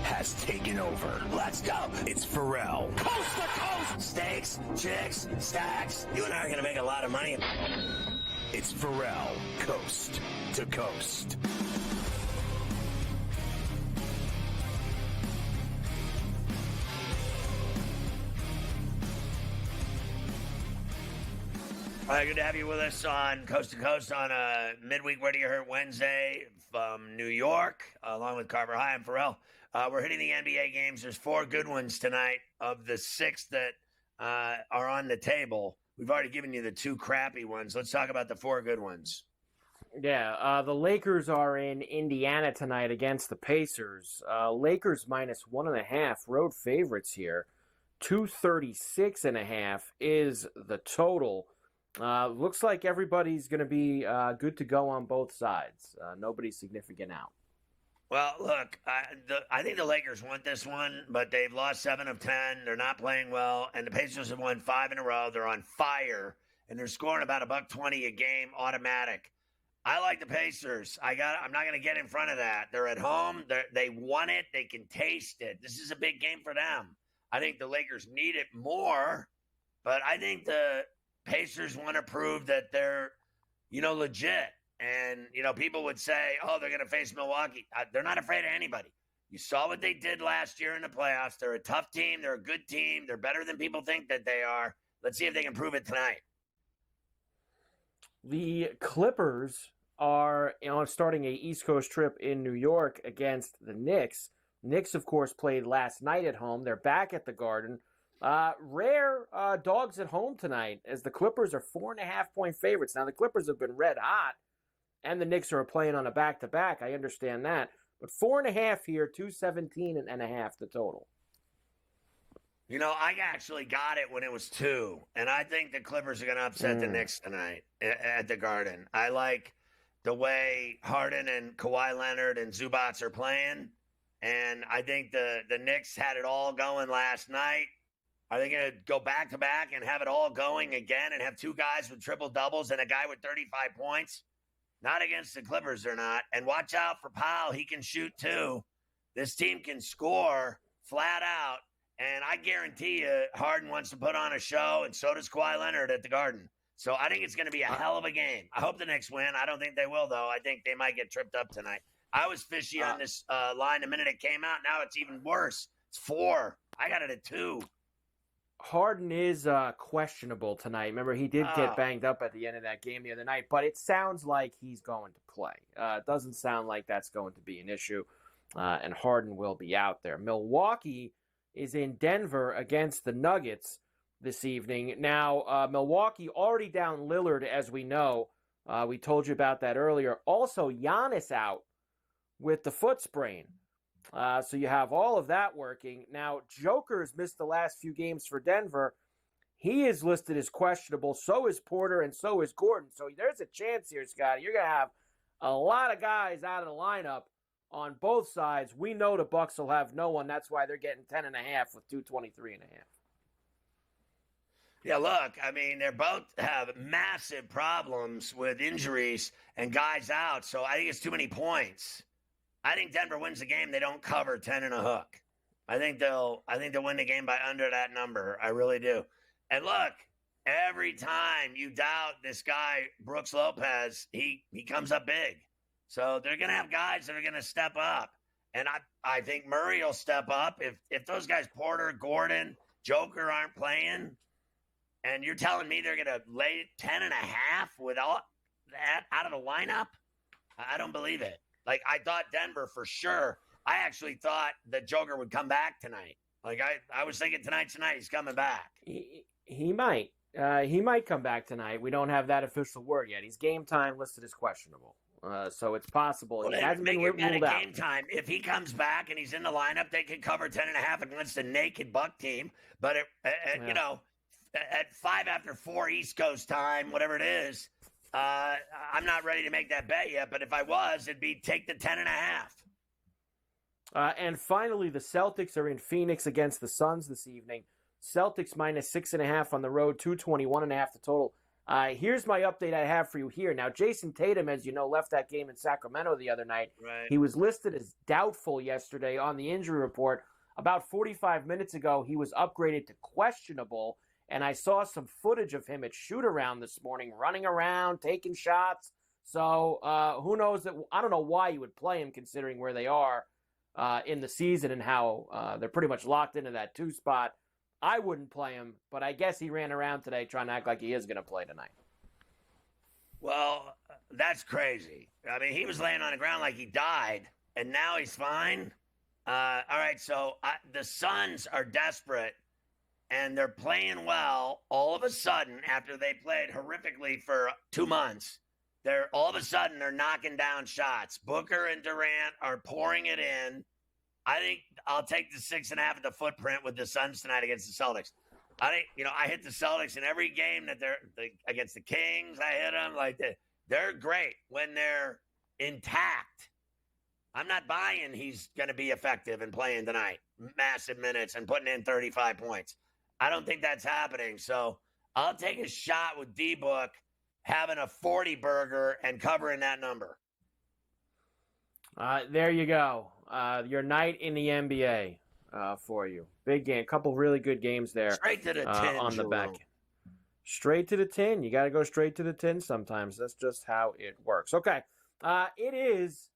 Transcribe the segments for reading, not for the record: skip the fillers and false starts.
has taken over. Let's go. It's Ferrall. Coast to coast. Steaks, chicks, stacks. You and I are going to make a lot of money. It's Ferrall, coast to coast. All right, good to have you with us on Coast to Coast on a midweek Where Do You Hurt Wednesday from New York, along with Carver High and Ferrall. We're hitting the NBA games. There's 4 good ones tonight of the 6 that are on the table. We've already given you the 2 crappy ones. Let's talk about the 4 good ones. Yeah, the Lakers are in Indiana tonight against the Pacers. Lakers minus 1.5 road favorites here. 236.5 is the total. Looks like everybody's going to be good to go on both sides. Nobody's significant out. Well, look, I think the Lakers want this one, but they've lost 7 of 10. They're not playing well, and the Pacers have won 5 in a row. They're on fire, and they're scoring about $1.20 a game automatic. I like the Pacers. I'm not going to get in front of that. They're at home. They want it. They can taste it. This is a big game for them. I think the Lakers need it more, but I think the Pacers want to prove that they're, legit. And, people would say, oh, they're going to face Milwaukee. They're not afraid of anybody. You saw what they did last year in the playoffs. They're a tough team. They're a good team. They're better than people think that they are. Let's see if they can prove it tonight. The Clippers are starting a East Coast trip in New York against the Knicks. Knicks, of course, played last night at home. They're back at the Garden. Rare dogs at home tonight as the Clippers are 4.5-point favorites. Now, the Clippers have been red hot, and the Knicks are playing on a back-to-back. I understand that. But 4.5 here, 217.5 the total. I actually got it when it was 2, and I think the Clippers are going to upset the Knicks tonight at the Garden. I like the way Harden and Kawhi Leonard and Zubac are playing, and I think the Knicks had it all going last night. Are they going to go back-to-back and have it all going again and have 2 guys with triple-doubles and a guy with 35 points? Not against the Clippers, they're not. And watch out for Powell. He can shoot, too. This team can score flat out. And I guarantee you Harden wants to put on a show, and so does Kawhi Leonard at the Garden. So I think it's going to be a hell of a game. I hope the Knicks win. I don't think they will, though. I think they might get tripped up tonight. I was fishy on this line the minute it came out. Now it's even worse. It's 4. I got it at 2. Harden is questionable tonight. Remember, he did get banged up at the end of that game the other night, but it sounds like he's going to play. It doesn't sound like that's going to be an issue, and Harden will be out there. Milwaukee is in Denver against the Nuggets this evening. Now, Milwaukee already down Lillard, as we know. We told you about that earlier. Also, Giannis out with the foot sprain. So you have all of that working. Now, Joker's missed the last few games for Denver. He is listed as questionable. So is Porter and so is Gordon. So there's a chance here, Scott. You're going to have a lot of guys out of the lineup on both sides. We know the Bucks will have no one. That's why they're getting 10.5 with 223.5. Yeah, look, they both have massive problems with injuries and guys out. So I think it's too many points. I think Denver wins the game. They don't cover 10 and a hook. I think they'll win the game by under that number. I really do. And look, every time you doubt this guy, Brooks Lopez, he comes up big. So they're going to have guys that are going to step up. And I think Murray will step up. If those guys, Porter, Gordon, Joker, aren't playing, and you're telling me they're going to lay 10.5 with all that out of the lineup, I don't believe it. Like, I thought Denver for sure. I actually thought that Joker would come back tonight. Like, I was thinking tonight he's coming back. He might. He might come back tonight. We don't have that official word yet. He's game time listed as questionable. So it's possible. Well, he hasn't been ruled out. Game time. If he comes back and he's in the lineup, they could cover 10.5 against a naked Buck team. But, at 5 after 4 East Coast time, whatever it is, I'm not ready to make that bet yet, but if I was, it'd be take the 10.5. And finally, the Celtics are in Phoenix against the Suns this evening. Celtics minus 6.5 on the road, 221.5 the total. Here's my update I have for you here. Now, Jason Tatum, as you know, left that game in Sacramento the other night. Right. He was listed as doubtful yesterday on the injury report. About 45 minutes ago, he was upgraded to questionable, and I saw some footage of him at shoot-around this morning, running around, taking shots. So who knows? I don't know why you would play him considering where they are in the season and how they're pretty much locked into that 2 spot. I wouldn't play him, but I guess he ran around today trying to act like he is going to play tonight. Well, that's crazy. I mean, he was laying on the ground like he died, and now he's fine. All right, so the Suns are desperate, and they're playing well. All of a sudden, after they played horrifically for 2 months, they're knocking down shots. Booker and Durant are pouring it in. I think I'll take the 6.5 at the footprint with the Suns tonight against the Celtics. I think, I hit the Celtics in every game that they're against the Kings. I hit them like that. They're great when they're intact. I'm not buying he's going to be effective and playing tonight, massive minutes and putting in 35 points. I don't think that's happening. So I'll take a shot with D-Book having a 40 burger and covering that number. There you go. Your night in the NBA for you. Big game. A couple really good games there. Straight to the 10 on the back. Straight to the 10. You got to go straight to the 10 sometimes. That's just how it works. Okay. It is.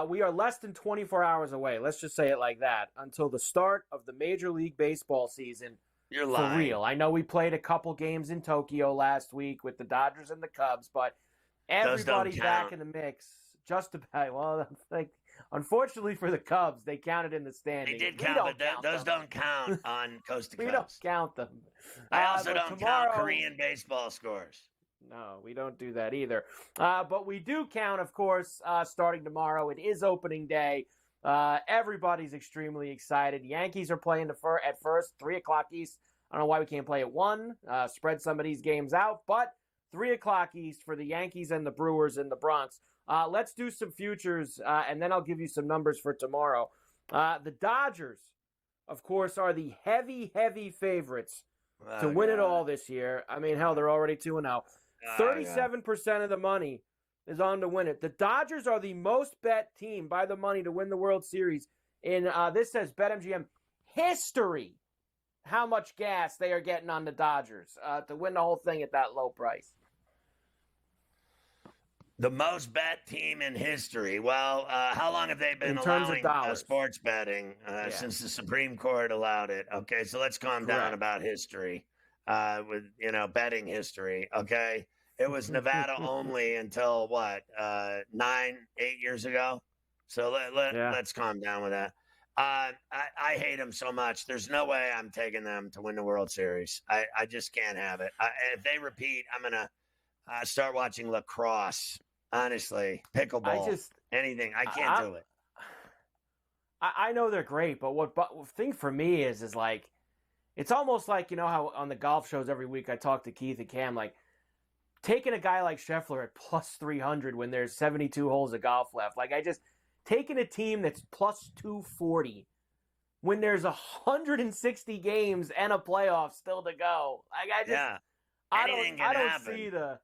We are less than 24 hours away. Let's just say it like that. Until the start of the Major League Baseball season. You're lying. For real. I know we played a couple games in Tokyo last week with the Dodgers and the Cubs, but everybody back in the mix. Just about. Well, unfortunately for the Cubs, they counted in the standings. They did count, but those don't count on Coast to Coast. We don't count them. I also don't count Korean baseball scores. No, we don't do that either. But we do count, of course, starting tomorrow. It is opening day. Everybody's extremely excited. Yankees are playing at first, 3 o'clock East. I don't know why we can't play at 1. Spread some of these games out. But 3 o'clock East for the Yankees and the Brewers in the Bronx. Let's do some futures, and then I'll give you some numbers for tomorrow. The Dodgers, of course, are the heavy, heavy favorites to win it all this year. I mean, hell, they're already 2-0. 37% of the money is on to win it. The Dodgers are the most bet team by the money to win the World Series in, this says BetMGM, history. How much gas they are getting on the Dodgers to win the whole thing at that low price. The most bet team in history. Well, how long have they been allowing sports betting since the Supreme Court allowed it? Okay, so let's calm down about history with, betting history, okay? It was Nevada only until, 8 years ago? So let's calm down with that. I hate them so much. There's no way I'm taking them to win the World Series. I just can't have it. If they repeat, I'm going to start watching lacrosse. Honestly, pickleball, anything. I can't do it. I know they're great, but the thing for me is like, it's almost like, how on the golf shows every week I talk to Keith and Cam, like taking a guy like Scheffler at plus 300 when there's 72 holes of golf left. Like taking a team that's plus 240 when there's 160 games and a playoff still to go. Like I don't see the.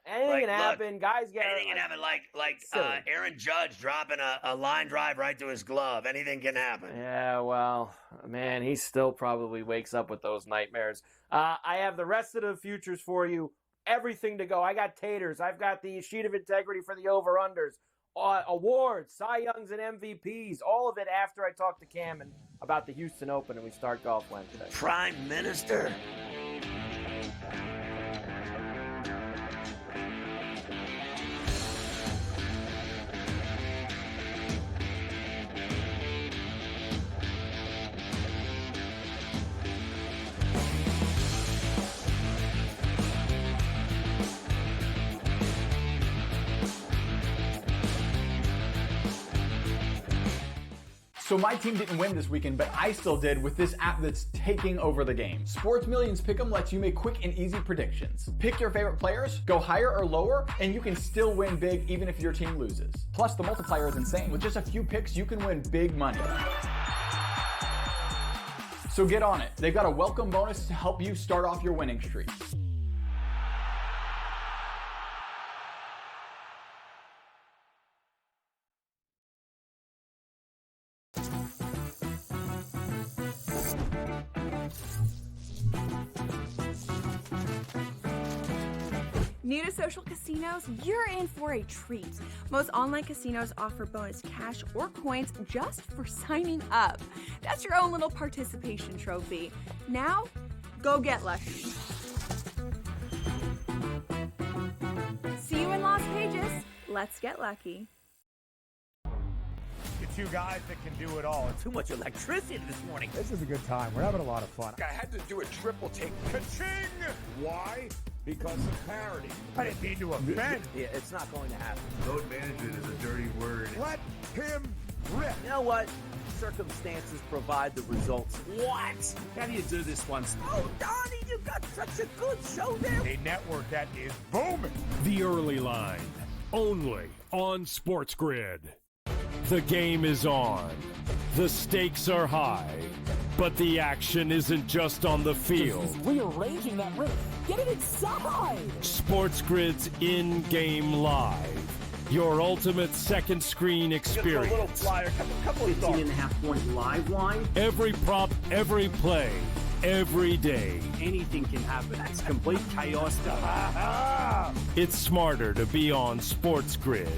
Anything can happen. Guys get anything can happen. Like Aaron Judge dropping a line drive right to his glove. Anything can happen. Yeah, well, man, he still probably wakes up with those nightmares. I have the rest of the futures for you. Everything to go. I got taters. I've got the sheet of integrity for the over-unders, awards, Cy Youngs, and MVPs. All of it after I talk to Cam about the Houston Open and we start Golf Wednesday. Prime Minister. So my team didn't win this weekend, but I still did with this app that's taking over the game. Sports Millions Pick'em lets you make quick and easy predictions. Pick your favorite players, go higher or lower, and you can still win big even if your team loses. Plus, the multiplier is insane. With just a few picks, you can win big money. So get on it. They've got a welcome bonus to help you start off your winning streak. New to social casinos? You're in for a treat. Most online casinos offer bonus cash or coins just for signing up. That's your own little participation trophy. Now, go get lucky. See you in Las Vegas. Let's get lucky. The two guys that can do it all. Too much electricity this morning. This is a good time. We're having a lot of fun. I had to do a triple take. Ka-ching! Why? Because of parity. I didn't mean to offend. Yeah, it's not going to happen. Load management is a dirty word. Let him rip. You know what? Circumstances provide the results. What? How do you do this once? Oh, Donnie, you got such a good show there. A network that is booming. The Early Line, only on SportsGrid. The game is on. The stakes are high. But the action isn't just on the field. He's rearranging that ring. Get it inside! SportsGrid's in-game live. Your ultimate second screen experience. Just a little flyer, couple of thoughts. 18.5 point live line. Every prop, every play, every day. Anything can happen. It's complete chaos. It's smarter to be on SportsGrid.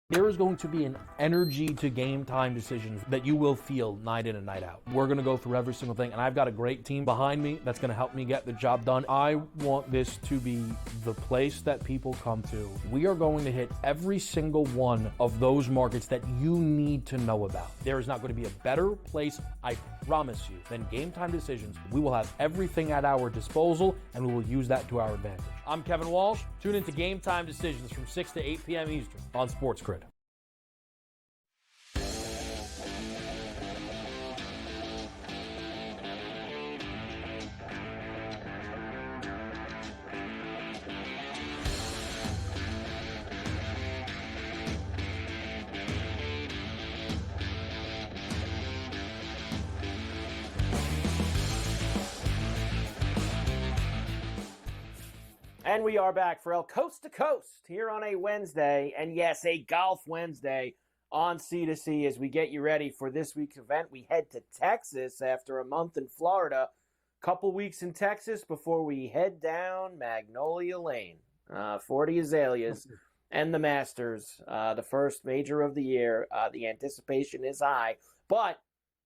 There is going to be an energy to game time decisions that you will feel night in and night out. We're going to go through every single thing, and I've got a great team behind me that's going to help me get the job done. I want this to be the place that people come to. We are going to hit every single one of those markets that you need to know about. There is not going to be a better place, I promise you, than Game Time Decisions. We will have everything at our disposal, and we will use that to our advantage. I'm Kevin Walsh. Tune into Game Time Decisions from 6 to 8 p.m. Eastern on SportsGrid. And we are back for El Coast to Coast here on a Wednesday. And yes, a Golf Wednesday on C2C as we get you ready for this week's event. We head to Texas after a month in Florida. Couple weeks in Texas before we head down Magnolia Lane. 40 Azaleas and the Masters, the first major of the year. The anticipation is high. But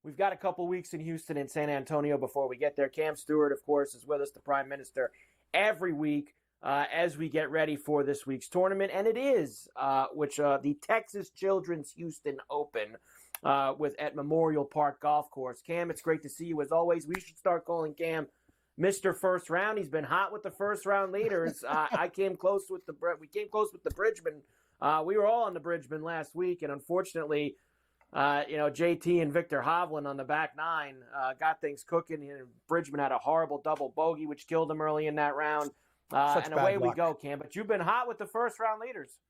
we've got a couple weeks in Houston and San Antonio before we get there. Cam Stewart, of course, is with us, the Prime Minister, every week. As we get ready for this week's tournament. And it is, the Texas Children's Houston Open at Memorial Park Golf Course. Cam, it's great to see you as always. We should start calling Cam Mr. First Round. He's been hot with the first round leaders. We came close with the Bridgman. We were all on the Bridgman last week, and unfortunately, JT and Victor Hovland on the back nine got things cooking. And Bridgman had a horrible double bogey, which killed him early in that round. And away we go, Cam. But you've been hot with the first-round leaders.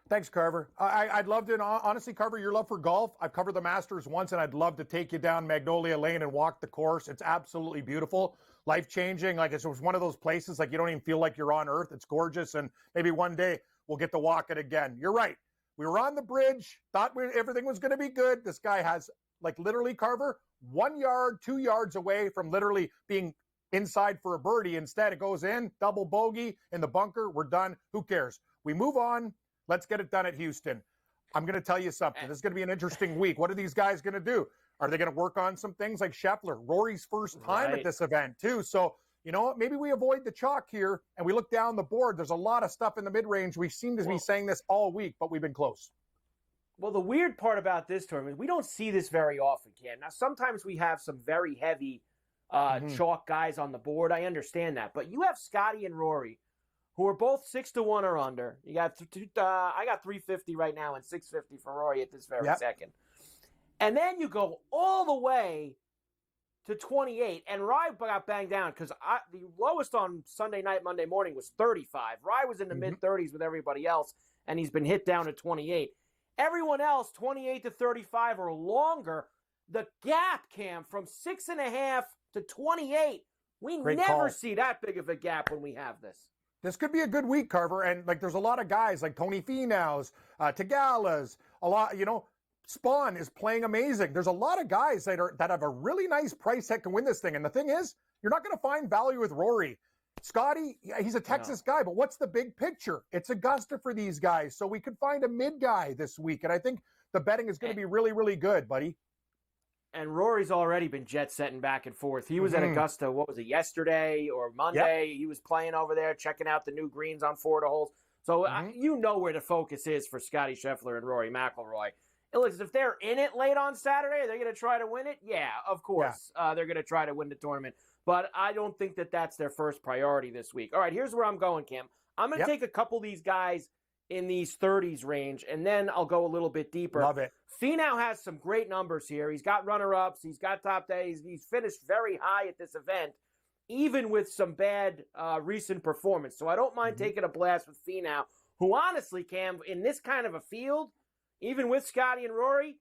Thanks, Carver. I'd love to, honestly, Carver, your love for golf. I've covered the Masters once, and I'd love to take you down Magnolia Lane and walk the course. It's absolutely beautiful, life-changing. Like, it was one of those places, like, you don't even feel like you're on Earth. It's gorgeous, and maybe one day we'll get to walk it again. You're right. We were on the bridge, thought everything was going to be good. This guy has, like, literally, Carver, 1 yard, 2 yards away from literally being inside for a birdie. Instead, it goes in, double bogey in the bunker. We're done. Who cares? We move on. Let's get it done at Houston. I'm going to tell you something. This is going to be an interesting week. What are these guys going to do? Are they going to work on some things like Scheffler? Rory's first time at this event, too. So, you know what? Maybe we avoid the chalk here and we look down the board. There's a lot of stuff in the mid-range. We seem to be saying this all week, but we've been close. Well, the weird part about this tournament, we don't see this very often, Ken. Now, sometimes we have some very heavy chalk guys on the board. I understand that. But you have Scotty and Rory, who are both 6-1 or under. You got I got 350 right now and 650 for Rory at this very second. And then you go all the way to 28. And Rye got banged down because the lowest on Sunday night, Monday morning was 35. Rye was in the mid-30s with everybody else, and he's been hit down to 28. Everyone else, 28 to 35 or longer. The gap, Cam, from 6.5 to 28. We never see that big of a gap when we have this. This could be a good week, Carver. And like, there's a lot of guys like Tony Finau's, Tagala's, a lot, Spawn is playing amazing. There's a lot of guys that have a really nice price that can win this thing. And the thing is, you're not going to find value with Rory. Scotty, he's a Texas guy, but what's the big picture? It's Augusta for these guys, so we could find a mid guy this week, and I think the betting is going to be really, really good, buddy. And Rory's already been jet-setting back and forth. He was at Augusta, what was it, yesterday or Monday? Yep. He was playing over there, checking out the new greens on Florida holes. So you know where the focus is for Scotty Scheffler and Rory McIlroy. And look, if they're in it late on Saturday, are they going to try to win it? Yeah, of course. Yeah. They're going to try to win the tournament. But I don't think that that's their first priority this week. All right, here's where I'm going, Cam. I'm going to take a couple of these guys in these 30s range, and then I'll go a little bit deeper. Love it. Finau has some great numbers here. He's got runner-ups. He's got top days. He's finished very high at this event, even with some bad recent performance. So I don't mind taking a blast with Finau, who honestly, Cam, in this kind of a field, even with Scotty and Rory,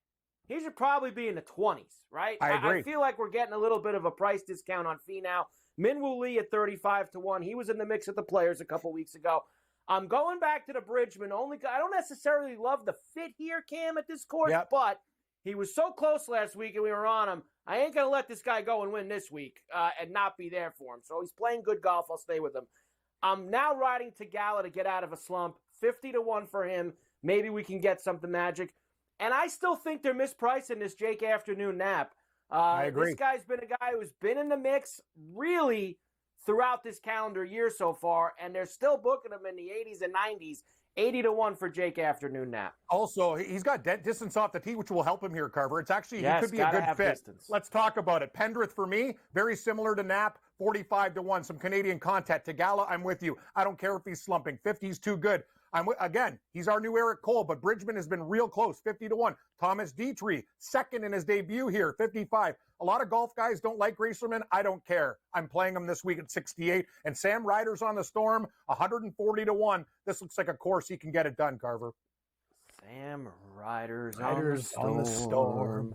he should probably be in the 20s, right? I agree. I feel like we're getting a little bit of a price discount on Finau. Minwoo Lee at 35-1. He was in the mix of the players a couple weeks ago. I'm going back to the Bridgman only. I don't necessarily love the fit here, Cam, at this course, but he was so close last week and we were on him. I ain't going to let this guy go and win this week and not be there for him. So he's playing good golf. I'll stay with him. I'm now riding Tagala to get out of a slump. 50-1 for him. Maybe we can get something magic. And I still think they're mispricing this Jake Afternoon Nap. I agree. This guy's been a guy who's been in the mix really throughout this calendar year so far, and they're still booking him in the 80s and 90s. 80-1 for Jake Afternoon Nap. Also, he's got distance off the tee, which will help him here, Carver. It's actually, he could be a good fit. Distance. Let's talk about it. Pendrith for me, very similar to Nap, 45-1. Some Canadian content. Tagala, I'm with you. I don't care if he's slumping. 50's too good. Again, he's our new Eric Cole, but Bridgman has been real close, 50-1. Thomas Dietrich, second in his debut here, 55. A lot of golf guys don't like Racerman. I don't care. I'm playing him this week at 68. And Sam Ryder's on the Storm, 140-1. This looks like a course he can get it done, Carver. Sam Ryder's on the storm.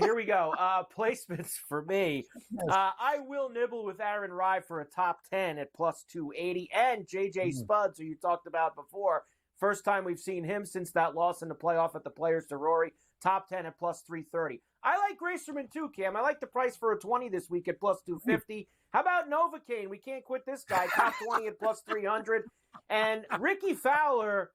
Here we go. Placements for me. I will nibble with Aaron Rai for a top 10 at plus 280. And J.J. Spuds, who you talked about before. First time we've seen him since that loss in the playoff at the Players to Rory. Top 10 at plus 330. I like Racerman too, Cam. I like the price for a 20 this week at plus 250. How about Novocaine? We can't quit this guy. Top 20 at plus 300. And Ricky Fowler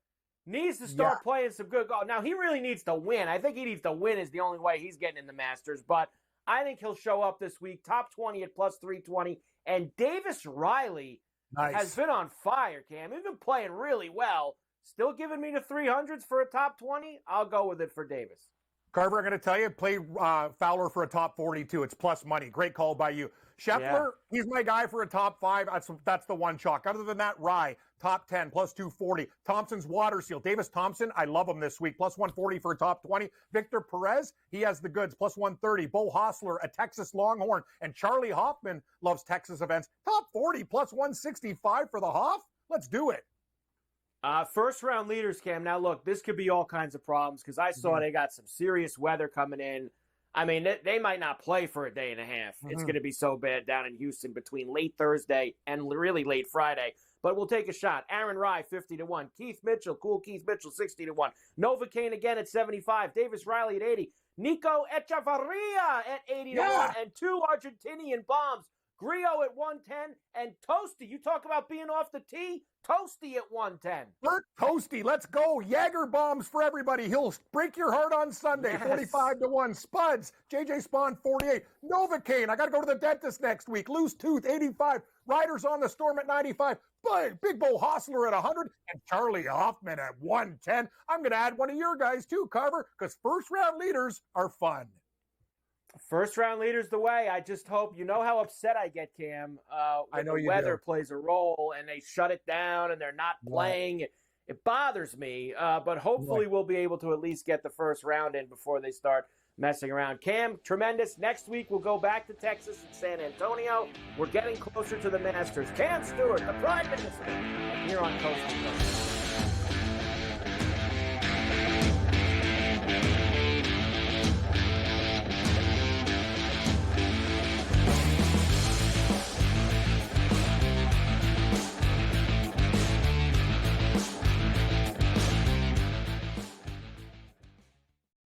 needs to start playing some good golf. Now, he really needs to win. I think he needs to win is the only way he's getting in the Masters. But I think he'll show up this week. Top 20 at plus 320. And Davis Riley has been on fire, Cam. He's been playing really well. Still giving me the 300s for a top 20. I'll go with it for Davis. Carver, I'm going to tell you, play Fowler for a top 42. It's plus money. Great call by you. Scheffler, he's my guy for a top 5. That's the one chalk. Other than that, Rye, top 10, plus 240. Thompson's water seal. Davis Thompson, I love him this week. Plus 140 for a top 20. Victor Perez, he has the goods. Plus 130. Bo Hostler, a Texas Longhorn. And Charlie Hoffman loves Texas events. Top 40, plus 165 for the Hoff. Let's do it. First round leaders, Cam. Now, look, this could be all kinds of problems because I saw they got some serious weather coming in. I mean, they might not play for a day and a half. It's going to be so bad down in Houston between late Thursday and really late Friday. But we'll take a shot. Aaron Rai, 50-1. Keith Mitchell, cool Keith Mitchell, 60-1. Novocaine again at 75. Davis Riley at 80. Nico Echevarria at 80-1. And 2 Argentinian bombs. Grillo at 110. And Toasty, you talk about being off the tee. Toasty at 110. Bert Toasty, let's go. Jaeger bombs for everybody. He'll break your heart on Sunday. 45-1. Spuds, JJ Spawn, 48. Novocaine, I got to go to the dentist next week. Loose Tooth, 85. Riders on the Storm at 95. Big Bo Hostler at 100. And Charlie Hoffman at 110. I'm going to add one of your guys too, Carver, because first round leaders are fun. First round leaders the way. I just hope, you know how upset I get, Cam, when the weather plays a role and they shut it down and they're not playing. It bothers me, but hopefully we'll be able to at least get the first round in before they start messing around. Cam, tremendous. Next week we'll go back to Texas and San Antonio. We're getting closer to the Masters. Cam Stewart, the Prime Minister, here on Coast to Coast.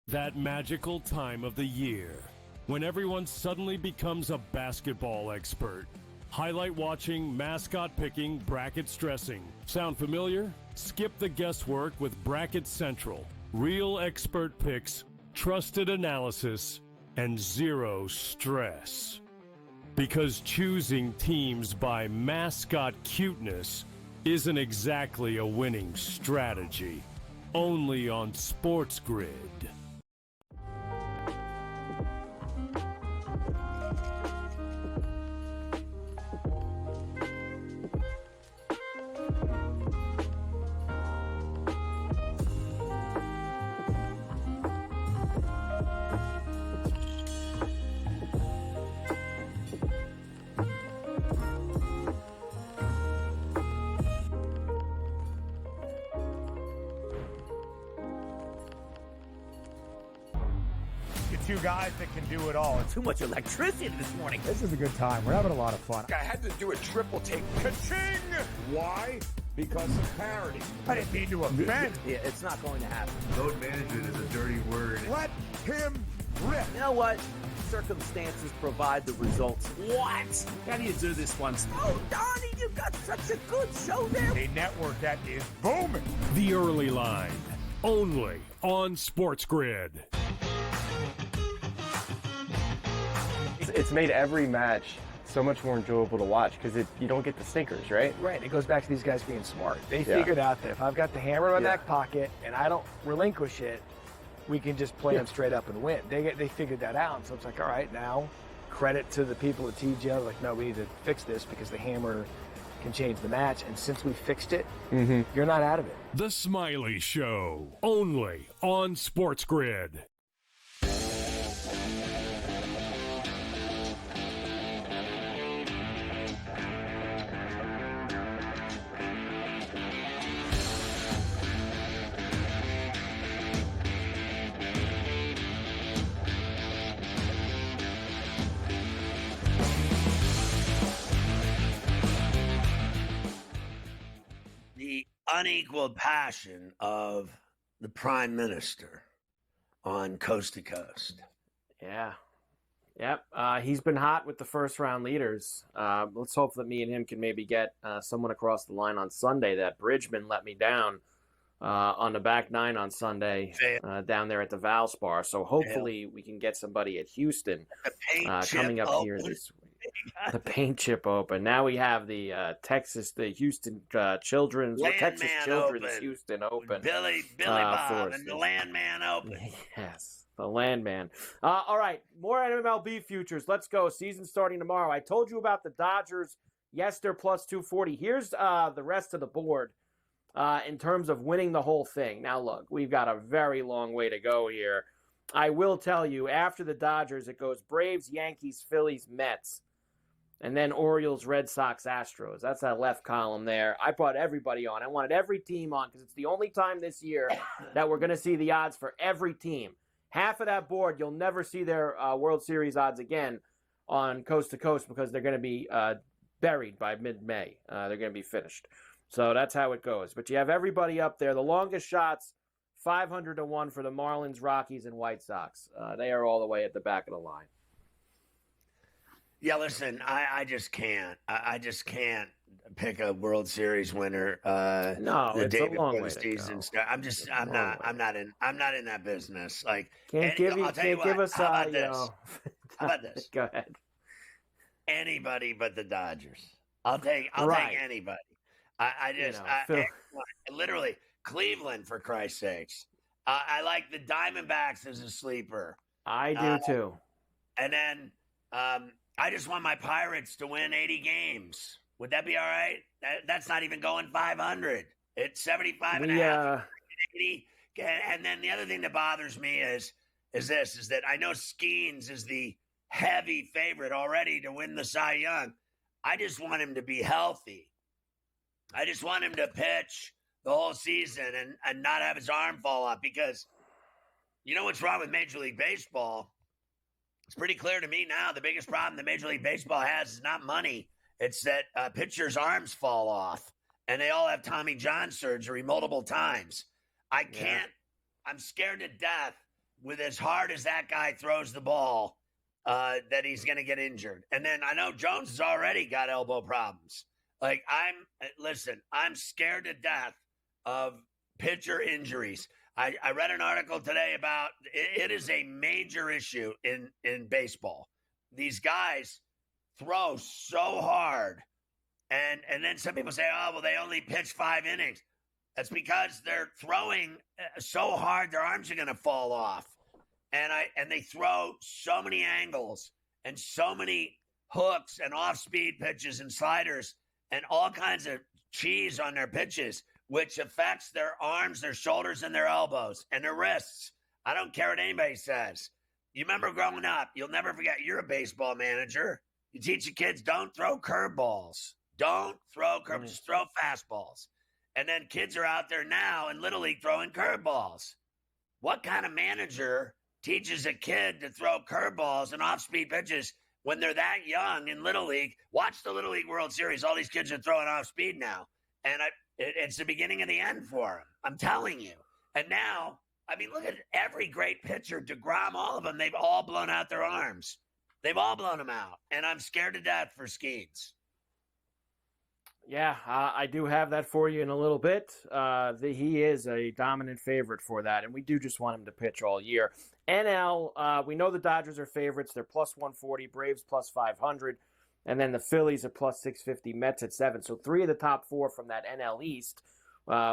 That magical time of the year when everyone suddenly becomes a basketball expert. Highlight watching, mascot picking, bracket stressing. Sound familiar? Skip the guesswork with Bracket Central. Real expert picks, trusted analysis, and zero stress. Because choosing teams by mascot cuteness isn't exactly a winning strategy. Only on SportsGrid. Two guys that can do it all. Too much electricity this morning. This is a good time. We're having a lot of fun. I had to do a triple take. Ka-ching! Why? Because of parity. I didn't mean to offend. Yeah, it's not going to happen. Load management is a dirty word. Let him rip. You know what? Circumstances provide the results. What? How do you do this one? Oh, Donnie, you got such a good show there. A network that is booming. The Early Line, only on SportsGrid. It's made every match so much more enjoyable to watch because you don't get the stinkers, right? Right. It goes back to these guys being smart. They figured out that if I've got the hammer in my back pocket and I don't relinquish it, we can just play them straight up and win. They figured that out. So it's like, all right, now credit to the people at TGL. Like, no, we need to fix this because the hammer can change the match. And since we fixed it, you're not out of it. The Smiley Show, only on SportsGrid. Unequaled passion of the Prime Minister on Coast to Coast. Yeah. Yep. He's been hot with the first round leaders. Let's hope that me and him can maybe get someone across the line on Sunday. That Bridgman let me down on the back nine on Sunday down there at the Valspar. So hopefully we can get somebody at Houston coming up here this week. The Paint Chip Open. Now we have the Houston Children's Houston Open. Billy Bob and the Landman Open. Yes, the Landman. All right, more MLB futures. Let's go. Season starting tomorrow. I told you about the Dodgers. Yes, they're plus 240. Here's the rest of the board in terms of winning the whole thing. Now, look, we've got a very long way to go here. I will tell you, after the Dodgers, it goes Braves, Yankees, Phillies, Mets. And then Orioles, Red Sox, Astros. That's that left column there. I brought everybody on. I wanted every team on because it's the only time this year that we're going to see the odds for every team. Half of that board, you'll never see their World Series odds again on Coast to Coast because they're going to be buried by mid-May. They're going to be finished. So that's how it goes. But you have everybody up there. The longest shots, 500-1 for the Marlins, Rockies, and White Sox. They are all the way at the back of the line. Yeah, listen, I just can't. I just can't pick a World Series winner. No, the it's day a long before way the to season go. start. I'm not in that business. Like, Can't give us. How about this? How about this? Go ahead. Anybody but the Dodgers. I'll take anybody. Literally Cleveland, for Christ's sakes. I like the Diamondbacks as a sleeper. I do too. And then I just want my Pirates to win 80 games. Would that be all right? That's not even going 500. It's 75 and a half. 80. And then the other thing that bothers me is that I know Skeens is the heavy favorite already to win the Cy Young. I just want him to be healthy. I just want him to pitch the whole season and not have his arm fall off, because you know what's wrong with Major League Baseball? It's pretty clear to me now the biggest problem that Major League Baseball has is not money. It's that pitchers' arms fall off, and they all have Tommy John surgery multiple times. I can't. I'm scared to death with as hard as that guy throws the ball. that he's going to get injured. And then I know Jones has already got elbow problems. Like, I'm scared to death of pitcher injuries. I read an article today about it is a major issue in baseball. These guys throw so hard. And then some people say, oh, well, they only pitch 5 innings. That's because they're throwing so hard their arms are going to fall off. And they throw so many angles and so many hooks and off-speed pitches and sliders and all kinds of cheese on their pitches, which affects their arms, their shoulders, and their elbows and their wrists. I don't care what anybody says. You remember growing up, you'll never forget, you're a baseball manager. You teach your kids, don't throw curveballs. Don't throw curveballs, just throw fastballs. And then kids are out there now in Little League throwing curveballs. What kind of manager teaches a kid to throw curveballs and off-speed pitches when they're that young in Little League? Watch the Little League World Series. All these kids are throwing off-speed now. And it's the beginning of the end for them. I'm telling you. And now, I mean, look at every great pitcher, DeGrom, all of them, they've all blown out their arms. They've all blown them out. And I'm scared to death for Skeets. Yeah, I do have that for you in a little bit. He is a dominant favorite for that, and we do just want him to pitch all year. NL, we know the Dodgers are favorites. They're plus 140, Braves plus 500, and then the Phillies are plus 650, Mets at 7. So 3 of the top 4 from that NL East,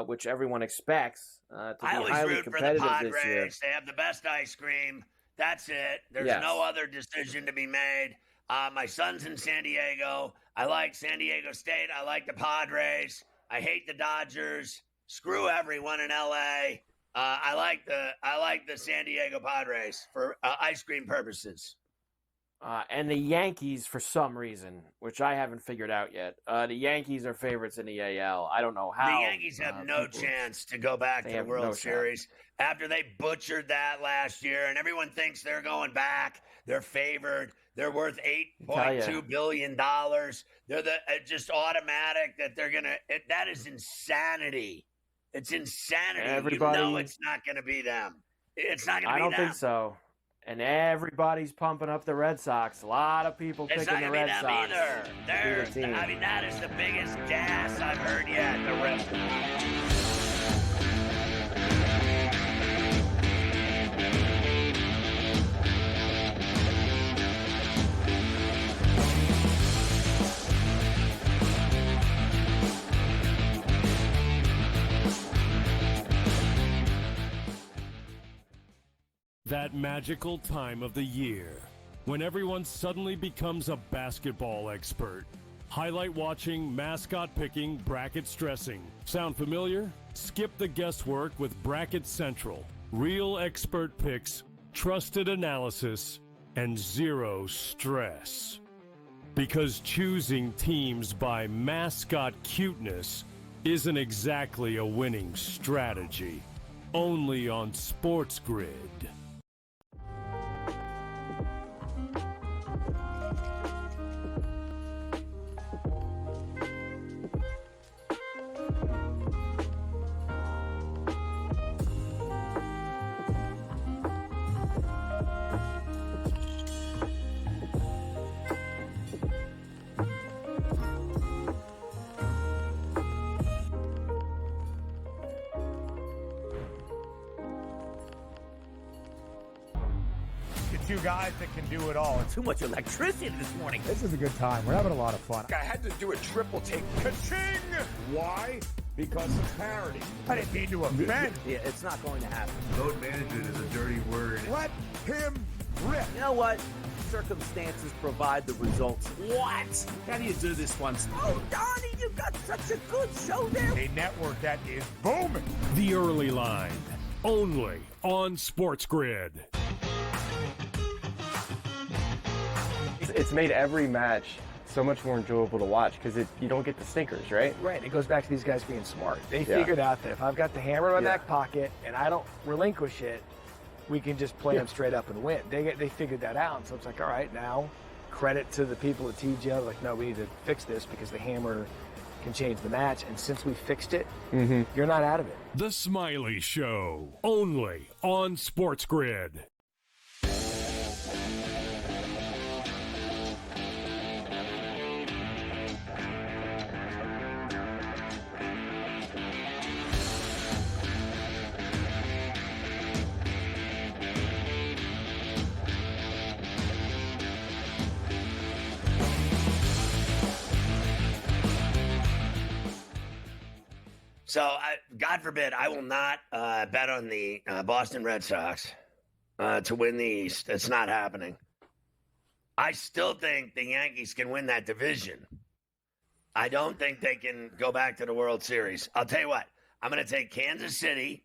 which everyone expects to be highly competitive this year. They have the best ice cream. That's it. There's no other decision to be made. My son's in San Diego. I like San Diego State. I like the Padres. I hate the Dodgers. Screw everyone in LA. I like the San Diego Padres for ice cream purposes. And the Yankees, for some reason, which I haven't figured out yet. The Yankees are favorites in the AL. I don't know how. The Yankees have no chance to go back to the World Series after they butchered that last year, and everyone thinks they're going back. They're favored. They're worth $8.2 billion. They're just automatic that they're going to – that is insanity. It's insanity. Everybody, you know it's not going to be them. It's not going to be them. I don't think so. And everybody's pumping up the Red Sox. A lot of people picking the Red Sox. It's not going to be them either. I mean, that is the biggest gas I've heard yet. The Red Sox. That magical time of the year when everyone suddenly becomes a basketball expert. Highlight watching, mascot picking, bracket stressing. Sound familiar? Skip the guesswork with Bracket Central. Real expert picks, trusted analysis, and zero stress. Because choosing teams by mascot cuteness isn't exactly a winning strategy. Only on SportsGrid. Two guys that can do it all. Too much electricity this morning. This is a good time. We're having a lot of fun. I had to do a triple take. Ka-ching! Why? Because of parity. I didn't mean to offend. Yeah, it's not going to happen. Load management is a dirty word. Let him rip. You know what? Circumstances provide the results. What? How do you do this one? Oh, Donnie, you got such a good show there. A network that is booming. The Early Line, only on SportsGrid. It's made every match so much more enjoyable to watch because you don't get the stinkers, right? Right. It goes back to these guys being smart. They figured out that if I've got the hammer in my back pocket and I don't relinquish it, we can just play them straight up and win. They figured that out. So it's like, all right, now credit to the people at TGL. Like, no, we need to fix this because the hammer can change the match. And since we fixed it, you're not out of it. The Smiley Show, only on SportsGrid. So, God forbid, I will not bet on the Boston Red Sox to win the East. It's not happening. I still think the Yankees can win that division. I don't think they can go back to the World Series. I'll tell you what. I'm going to take Kansas City.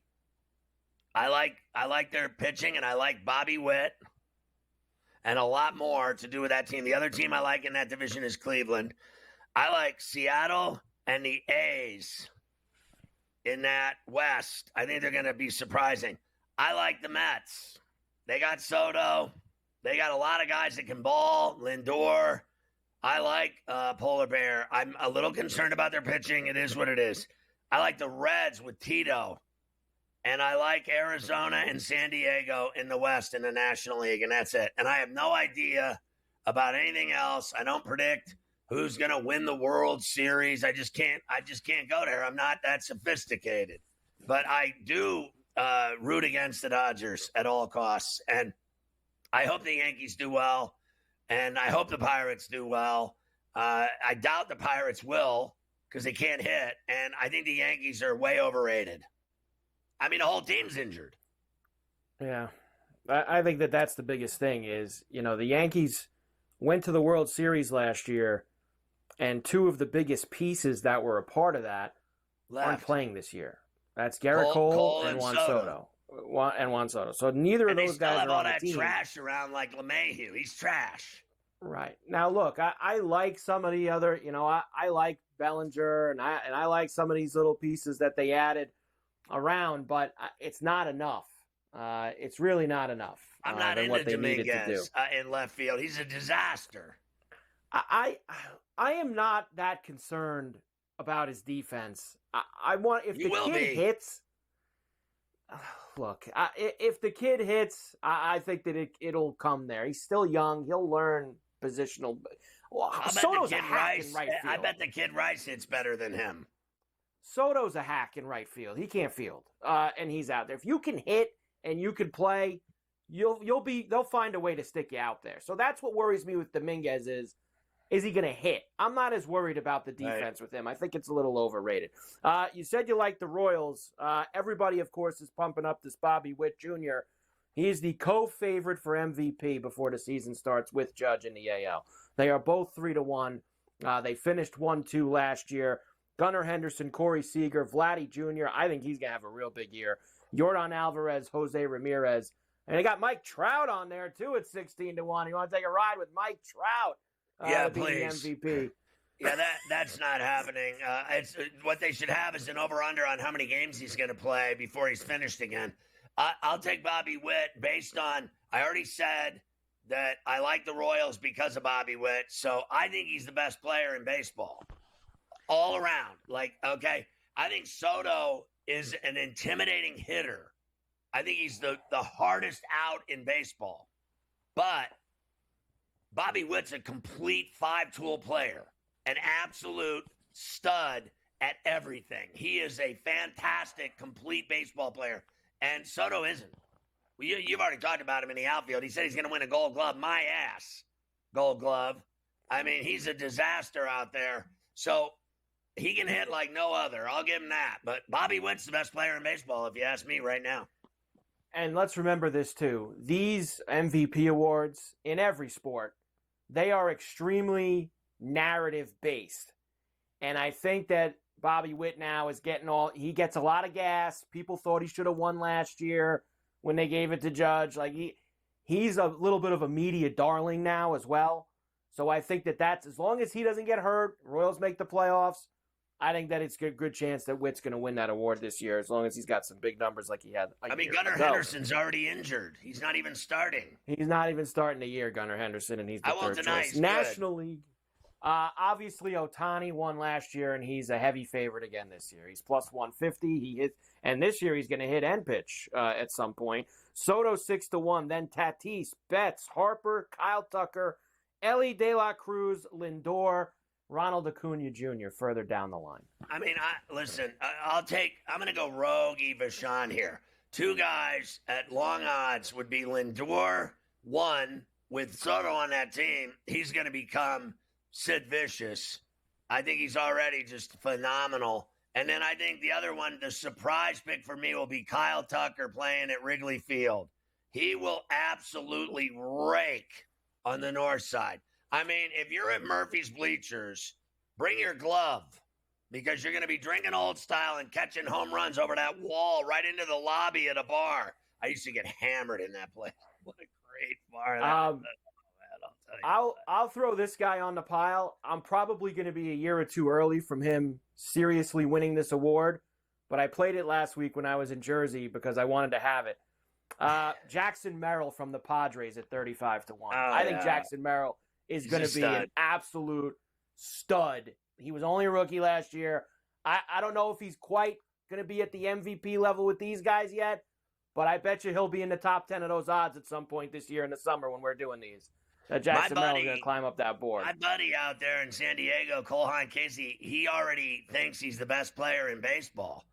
I like their pitching, and I like Bobby Witt, and a lot more to do with that team. The other team I like in that division is Cleveland. I like Seattle and the A's in that West. I think they're going to be surprising. I like the Mets. They got Soto. They got a lot of guys that can ball. Lindor. I like Polar Bear. I'm a little concerned about their pitching. It is what it is. I like the Reds with Tito. And I like Arizona and San Diego in the West in the National League, and that's it. And I have no idea about anything else. I don't predict who's going to win the World Series. I just can't go there. I'm not that sophisticated. But I do root against the Dodgers at all costs. And I hope the Yankees do well. And I hope the Pirates do well. I doubt the Pirates will because they can't hit. And I think the Yankees are way overrated. I mean, the whole team's injured. Yeah. I think that's the biggest thing is, the Yankees went to the World Series last year, and two of the biggest pieces that were a part of that aren't playing this year. That's Garrett Cole and Juan Soto. Juan Soto. So neither of those guys are on the team. They still have all that trash around like LeMahieu. He's trash. Right. Now, look, I like some of the other, I like Bellinger, and I like some of these little pieces that they added around, but it's not enough. It's really not enough. I'm not into Dominguez in left field. He's a disaster. I am not that concerned about his defense. I want if the kid hits. Look, if the kid hits, I think that it'll come there. He's still young. He'll learn positional. Well, Soto's a hack in right field. I bet the kid Rice hits better than him. Soto's a hack in right field. He can't field, and he's out there. If you can hit and you can play, they'll find a way to stick you out there. So that's what worries me with Dominguez is he going to hit? I'm not as worried about the defense with him. I think it's a little overrated. You said you like the Royals. Everybody, of course, is pumping up this Bobby Witt Jr. He's the co-favorite for MVP before the season starts with Judge in the AL. They are both 3-1. They finished 1-2 last year. Gunnar Henderson, Corey Seager, Vladdy Jr. I think he's going to have a real big year. Jordan Alvarez, Jose Ramirez. And they got Mike Trout on there, too, at 16-1. You want to take a ride with Mike Trout? Yeah, please. The MVP. Yeah, that's not happening. It's what they should have is an over-under on how many games he's going to play before he's finished again. I'll take Bobby Witt based on – I already said that I like the Royals because of Bobby Witt, so I think he's the best player in baseball. All around. I think Soto is an intimidating hitter. I think he's the hardest out in baseball. But Bobby Witt's a complete five-tool player, an absolute stud at everything. He is a fantastic, complete baseball player, and Soto isn't. Well, you've already talked about him in the outfield. He said he's going to win a Gold Glove. My ass, Gold Glove. I mean, he's a disaster out there. So he can hit like no other. I'll give him that. But Bobby Witt's the best player in baseball, if you ask me right now. And let's remember this, too. These MVP awards in every sport, they are extremely narrative-based. And I think that Bobby Witt now is he gets a lot of gas. People thought he should have won last year when they gave it to Judge. He's a little bit of a media darling now as well. So I think that's as long as he doesn't get hurt, Royals make the playoffs, I think that it's a good chance that Witt's going to win that award this year as long as he's got some big numbers like he had a year Gunnar ago. Henderson's already injured. He's not even starting. He's not even starting the year, Gunnar Henderson, and he's the third choice. He's National League, obviously Ohtani won last year, and he's a heavy favorite again this year. He's plus 150. He hits, and this year he's going to hit and pitch at some point. Soto 6-1, then Tatis, Betts, Harper, Kyle Tucker, Ellie De La Cruz, Lindor, Ronald Acuna Jr. further down the line. I mean, I'm going to go rogue Vachon here. Two guys at long odds would be Lindor, one, with Soto on that team. He's going to become Sid Vicious. I think he's already just phenomenal. And then I think the other one, the surprise pick for me will be Kyle Tucker playing at Wrigley Field. He will absolutely rake on the north side. I mean, if you're at Murphy's Bleachers, bring your glove because you're going to be drinking old style and catching home runs over that wall right into the lobby at a bar. I used to get hammered in that place. What a great bar that was. I'll throw this guy on the pile. I'm probably going to be a year or two early from him seriously winning this award, but I played it last week when I was in Jersey because I wanted to have it. Jackson Merrill from the Padres at 35-1. I think Jackson Merrill is going to be an absolute stud. He was only a rookie last year. I don't know if he's quite going to be at the MVP level with these guys yet, but I bet you he'll be in the top 10 of those odds at some point this year in the summer when we're doing these. Jackson Merrill's going to climb up that board. My buddy out there in San Diego, Colhan Casey, he already thinks he's the best player in baseball.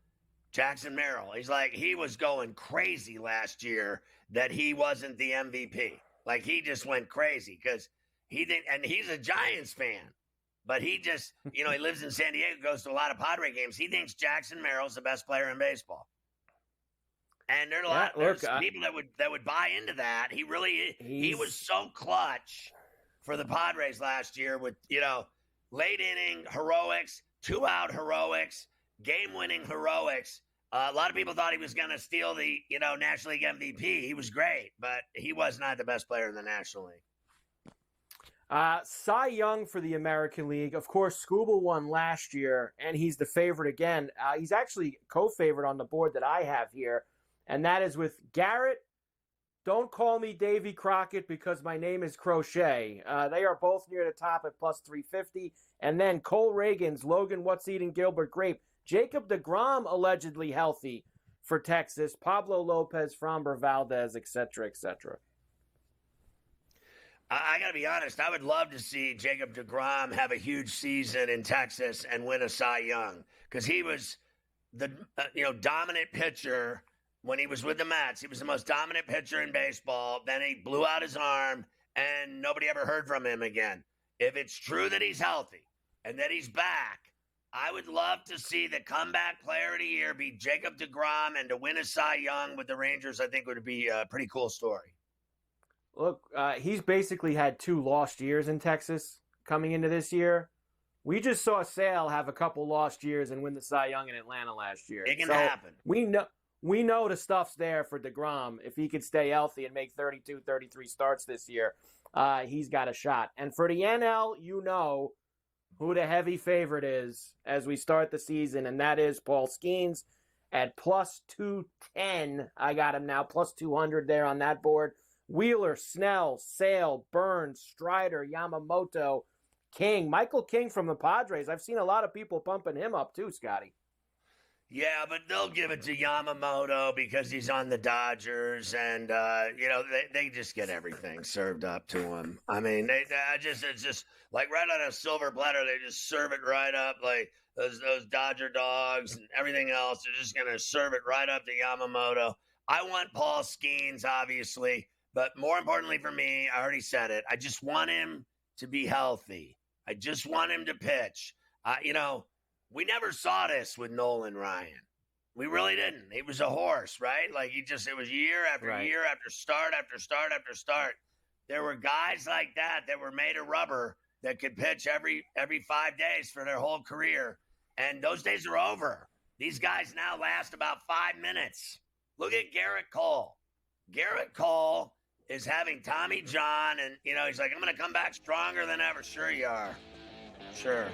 Jackson Merrill. He's like, he was going crazy last year that he wasn't the MVP. Like, he just went crazy because and he's a Giants fan. But he just, he lives in San Diego, goes to a lot of Padre games. He thinks Jackson Merrill's the best player in baseball. And there's a lot of people that would buy into that. He was so clutch for the Padres last year with, late inning heroics, 2-out heroics, game-winning heroics. A lot of people thought he was going to steal the, National League MVP. He was great, but he was not the best player in the National League. Cy Young for the American League. Of course, Skubal won last year, and he's the favorite again. He's actually co-favorite on the board that I have here, and that is with Garrett. Don't call me Davy Crockett because my name is Crochet. They are both near the top at plus 350. And then Cole Reagan's Logan What's Eating Gilbert Grape. Jacob deGrom allegedly healthy for Texas. Pablo Lopez, Framber Valdez, etc., etc. I got to be honest. I would love to see Jacob deGrom have a huge season in Texas and win a Cy Young because he was the dominant pitcher when he was with the Mets. He was the most dominant pitcher in baseball. Then he blew out his arm, and nobody ever heard from him again. If it's true that he's healthy and that he's back, I would love to see the comeback player of the year be Jacob deGrom, and to win a Cy Young with the Rangers, I think would be a pretty cool story. Look, he's basically had 2 lost years in Texas coming into this year. We just saw Sale have a couple lost years and win the Cy Young in Atlanta last year. It can happen. We know the stuff's there for deGrom. If he could stay healthy and make 32, 33 starts this year, he's got a shot. And for the NL, you know who the heavy favorite is as we start the season, and that is Paul Skeens at plus 210. I got him now, plus 200 there on that board. Wheeler, Snell, Sale, Burns, Strider, Yamamoto, King. Michael King from the Padres. I've seen a lot of people pumping him up too, Scotty. Yeah, but they'll give it to Yamamoto because he's on the Dodgers, and they just get everything served up to him. I mean, it's just like right on a silver platter. They just serve it right up, like those Dodger dogs and everything else. They're just gonna serve it right up to Yamamoto. I want Paul Skeens, obviously, but more importantly for me, I already said it. I just want him to be healthy. I just want him to pitch. We never saw this with Nolan Ryan. We really didn't. He was a horse, right? Like it was year after year after start after start after start. There were guys like that were made of rubber that could pitch every 5 days for their whole career. And those days are over. These guys now last about 5 minutes. Look at Garrett Cole. Garrett Cole is having Tommy John, and, he's like, I'm going to come back stronger than ever. Sure you are. Sure.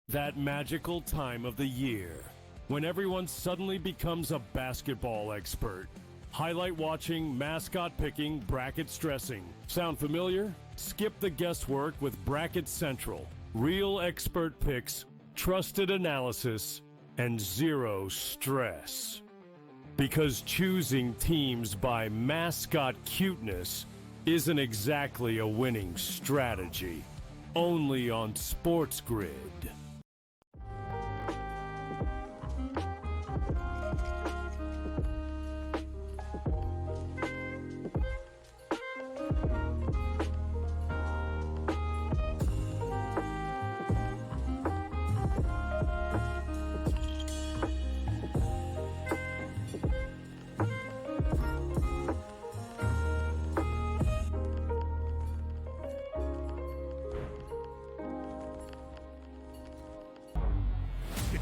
That magical time of the year when everyone suddenly becomes a basketball expert. Highlight watching, mascot picking, bracket stressing. Sound familiar? Skip the guesswork with Bracket Central. Real expert picks, trusted analysis, and zero stress. Because choosing teams by mascot cuteness isn't exactly a winning strategy. Only on SportsGrid.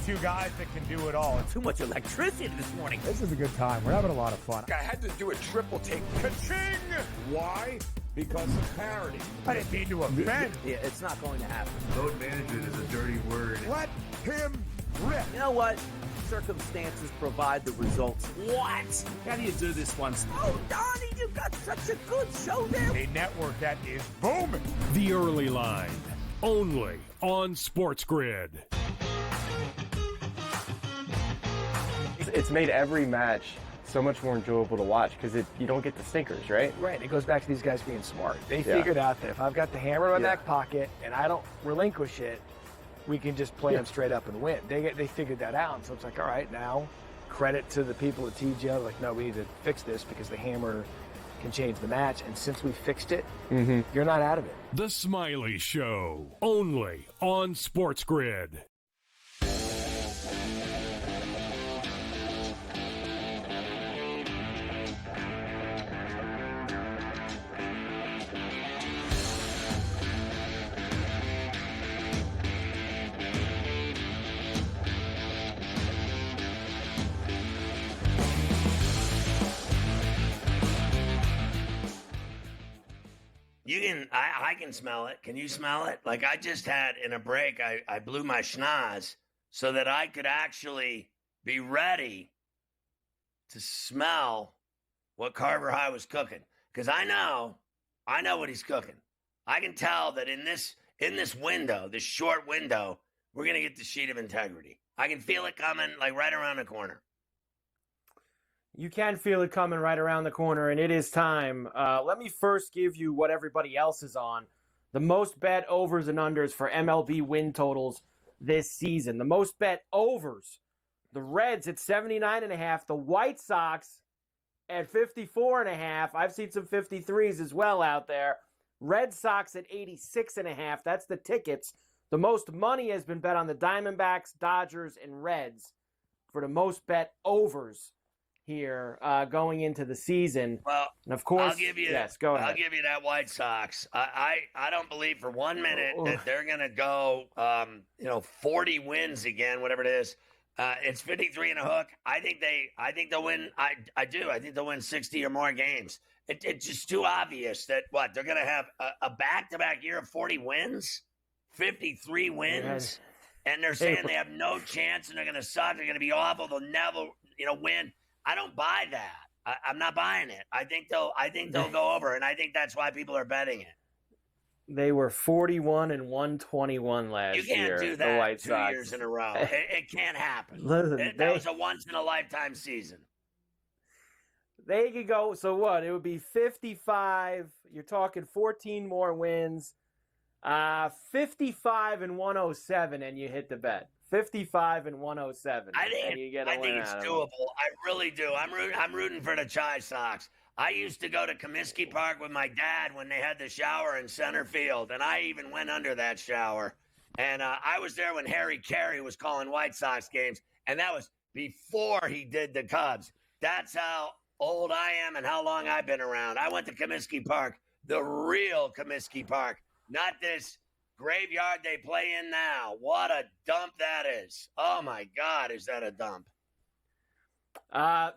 Two guys that can do it all. Too much electricity this morning. This is a good time. We're having a lot of fun. I had to do a triple take. Ka-ching! Why? Because of parity. I didn't mean to offend. Yeah, it's not going to happen. Load management is a dirty word. Let him rip. You know what? Circumstances provide the results. What? How do you do this one? Oh, Donnie, you got such a good show there. A network that is booming. The Early Line, only on SportsGrid. It's made every match so much more enjoyable to watch because you don't get the stinkers, right? Right. It goes back to these guys being smart. They figured out that if I've got the hammer in my back pocket and I don't relinquish it, we can just play them straight up and win. They figured that out. So it's like, all right, now credit to the people at TGL. Like, no, we need to fix this because the hammer can change the match. And since we fixed it, you're not out of it. The Smiley Show, only on SportsGrid. I can smell it. Can you smell it? Like I just had in a break, I blew my schnoz so that I could actually be ready to smell what Carver High was cooking. Because I know what he's cooking. I can tell that in this window, this short window, we're going to get the sheet of integrity. I can feel it coming like right around the corner. You can feel it coming right around the corner, and it is time. Let me first give you what everybody else is on. The most bet overs and unders for MLB win totals this season. The most bet overs. The Reds at 79.5. The White Sox at 54.5. I've seen some 53s as well out there. Red Sox at 86.5. That's the tickets. The most money has been bet on the Diamondbacks, Dodgers, and Reds for the most bet overs here going into the season. Well, and of course, I'll give you, go ahead. I'll give you that White Sox. I don't believe for 1 minute that they're going to go, 40 wins again, whatever it is. It's 53 and a hook. I think they'll win. I do. I think they'll win 60 or more games. It's just too obvious that they're going to have a back-to-back year of 40 wins, 53 wins, and they're saying they have no chance and they're going to suck. They're going to be awful. They'll never, win. I don't buy that. I'm not buying it. I think they'll go over, and I think that's why people are betting it. They were 41 and 121 last year. You can't do the that White 2 Sox. years in a row. It can't happen. Listen, that was a once-in-a-lifetime season. They could go, so what? It would be 55. You're talking 14 more wins. 55 and 107, and you hit the bet. 55 and 107. I think it's doable. I really do. I'm rooting for the Chi Sox. I used to go to Comiskey Park with my dad when they had the shower in center field, and I even went under that shower. And I was there when Harry Carey was calling White Sox games, and that was before he did the Cubs. That's how old I am and how long I've been around. I went to Comiskey Park, the real Comiskey Park, not this graveyard they play in now. What a dump that is. Oh, my God, is that a dump? On